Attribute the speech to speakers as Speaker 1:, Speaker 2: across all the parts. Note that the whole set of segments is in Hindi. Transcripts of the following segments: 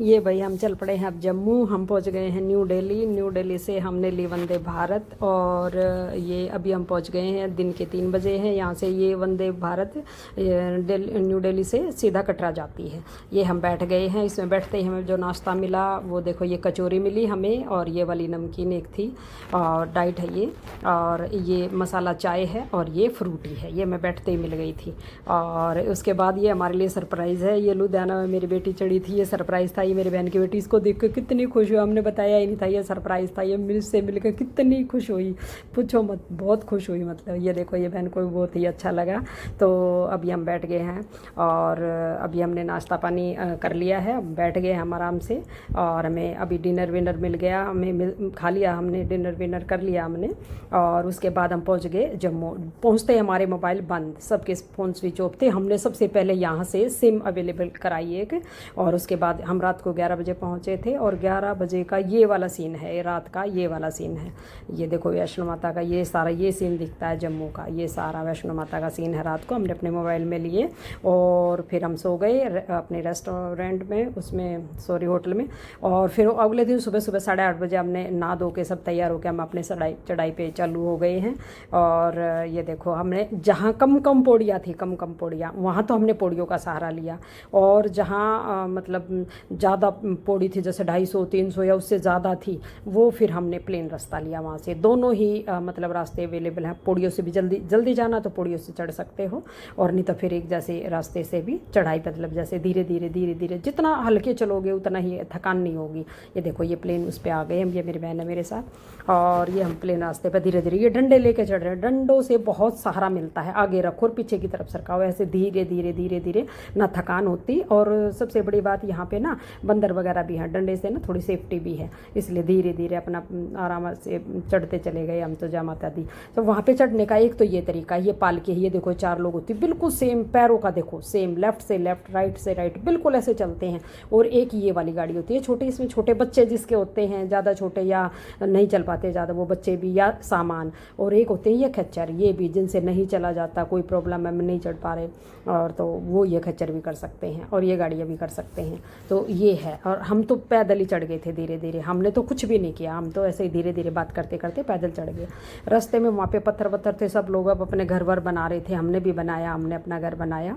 Speaker 1: ये भाई हम चल पड़े हैं अब जम्मू। हम पहुंच गए हैं न्यू दिल्ली। न्यू दिल्ली से हमने ली वंदे भारत, और ये अभी हम पहुंच गए हैं, दिन के 3 बजे हैं। यहाँ से ये वंदे भारत न्यू दिल्ली से सीधा कटरा जाती है। ये हम बैठ गए हैं। इसमें बैठते ही हमें जो नाश्ता मिला वो देखो, ये कचौरी मिली हमें, और ये वाली नमकीन एक थी, और डाइट है ये, और ये मसाला चाय है, और ये फ्रूटी है। ये मैं बैठते ही मिल गई थी। और उसके बाद ये हमारे लिए सरप्राइज़ है। ये लुधियाना में मेरी बेटी चढ़ी थी, ये सरप्राइज़ था। ये मेरी बहन की बेटी, इसको देख कर कितनी खुश हुई, हमने बताया ही नहीं था ये सरप्राइज़ था। ये मुझसे मिलकर कितनी खुश हुई, पूछो मत, बहुत खुश हुई। मतलब ये देखो, ये बहन को भी बहुत ही अच्छा लगा। तो अभी हम बैठ गए हैं, और अभी हमने नाश्ता पानी कर लिया है, बैठ गए हम आराम से। और हमें अभी डिनर विनर मिल गया, हमें खा लिया हमने, डिनर विनर कर लिया हमने। और उसके बाद हम पहुंच गए जम्मू। पहुंचते ही हमारे मोबाइल बंद, सबके फ़ोन स्विच ऑफ थे। हमने सबसे पहले यहाँ से सिम अवेलेबल कराई एक, और उसके बाद हम रात को 11 बजे पहुँचे थे। और 11 बजे का ये वाला सीन है, रात का ये वाला सीन है। ये देखो वैष्णो माता का ये सारा ये सीन दिखता है जम्मू का, ये सारा वैष्णो माता का सीन है। रात को हमने अपने मोबाइल में लिए, और फिर हम सो गए अपने रेस्टोरेंट में, उसमें सॉरी होटल में। और फिर अगले दिन सुबह सुबह 8:30 बजे हमने नहा धो के सब तैयार होकर हम अपने चढ़ाई पे चालू हो गए हैं। और ये देखो, हमने जहाँ कम कम पौड़ियाँ थी, कम कम पौड़ियाँ, वहाँ तो हमने पौड़ियों का सहारा लिया। और जहाँ मतलब ज़्यादा पौड़ी थी, जैसे 250-300 या उससे ज़्यादा थी, वो फिर हमने प्लेन रास्ता लिया वहाँ से। दोनों ही मतलब रास्ते अवेलेबल हैं। पौड़ियों से भी जल्दी जल्दी जाना तो पौड़ियों से चढ़ सकते हो, और नहीं तो फिर एक जैसे रास्ते से भी चढ़ाई, मतलब जैसे धीरे धीरे धीरे धीरे जितना हल्के चलोगे उतना ही थकान नहीं होगी। ये देखो, ये प्लेन उस पर आ गए हम, ये मेरी बहन है मेरे साथ, और ये हम प्लेन रास्ते पर धीरे धीरे, ये डंडे लेके चढ़ रहे हैं। डंडों से बहुत सहारा मिलता है, आगे रखो और पीछे की तरफ सरकाओ, ऐसे धीरे धीरे धीरे धीरे, ना थकान होती। और सबसे बड़ी बात यहाँ पे ना बंदर वगैरह भी हैं, डंडे से ना थोड़ी सेफ्टी भी है, इसलिए धीरे धीरे अपना आराम से चढ़ते चले गए हम। तो जय माता दी। तो वहाँ पे चढ़ने का एक तो ये तरीका, ये पालकी है, ये देखो 4 लोग होती है, बिल्कुल सेम पैरों का देखो, सेम लेफ्ट से लेफ्ट, राइट से राइट, बिल्कुल ऐसे चलते हैं। और एक ये वाली गाड़ी होती है छोटी, इसमें छोटे बच्चे जिसके होते हैं, ज़्यादा छोटे या नहीं चल पाते ज़्यादा, वो बच्चे भी या सामान। और एक होते हैं ये खच्चर, ये भी जिनसे नहीं चला जाता, कोई प्रॉब्लम है, नहीं चढ़ पा रहे, और तो वो ये खच्चर भी कर सकते हैं, और ये गाड़ियाँ भी कर सकते हैं। तो ये है। और हम तो पैदल ही चढ़ गए थे धीरे धीरे, हमने तो कुछ भी नहीं किया, हम तो ऐसे ही धीरे धीरे बात करते करते पैदल चढ़ गए। रास्ते में वहाँ पे पत्थर वत्थर थे, सब लोग अब अपने घर वर बना रहे थे, हमने भी बनाया, हमने अपना घर बनाया,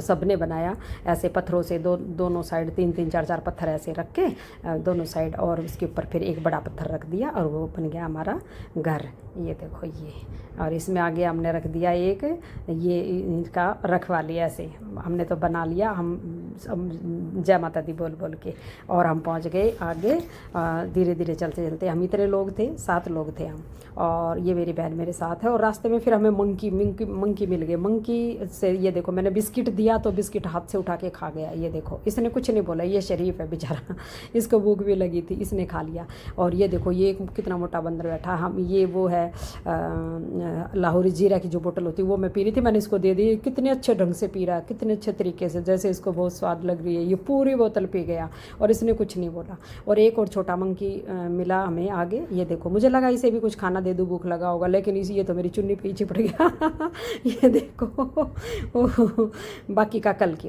Speaker 1: सब ने बनाया ऐसे पत्थरों से। दोनों साइड 3-3 4-4 पत्थर ऐसे रख के दोनों साइड, और उसके ऊपर फिर एक बड़ा पत्थर रख दिया, और वो बन गया हमारा घर। ये देखो ये, और इसमें आगे हमने रख दिया एक, ये इनका रखवाली, ऐसे हमने तो बना लिया हम जय माता दी बोल बोल के। और हम पहुंच गए आगे, धीरे धीरे चलते चलते। हम इतने लोग थे, 7 लोग थे हम, और ये मेरी बहन मेरे साथ है। और रास्ते में फिर हमें मंकी मिल गए। मंकी से ये देखो, मैंने बिस्किट दिया तो बिस्किट हाथ से उठा के खा गया। ये देखो, इसने कुछ नहीं बोला, ये शरीफ है बेचारा, इसको भूख भी लगी थी, इसने खा लिया। और ये देखो, ये कितना मोटा बंदर बैठा। हम ये वो है लाहौरी जीरा की जो बोतल होती है, वो मैं पी रही थी, मैंने इसको दे दी। कितने अच्छे ढंग से पी रहा, कितने अच्छे तरीके से, जैसे इसको बहुत स्वाद लग रही है। ये पूरी बोतल पी गया, और इसने कुछ नहीं बोला। और एक और छोटा मंकी मिला हमें आगे। ये देखो, मुझे लगा इसे भी कुछ खाना दे दूँ, भूख लगा होगा, लेकिन ये तो मेरी चुन्नी पे ही चिपट गया। ये देखो, बाकी का कल की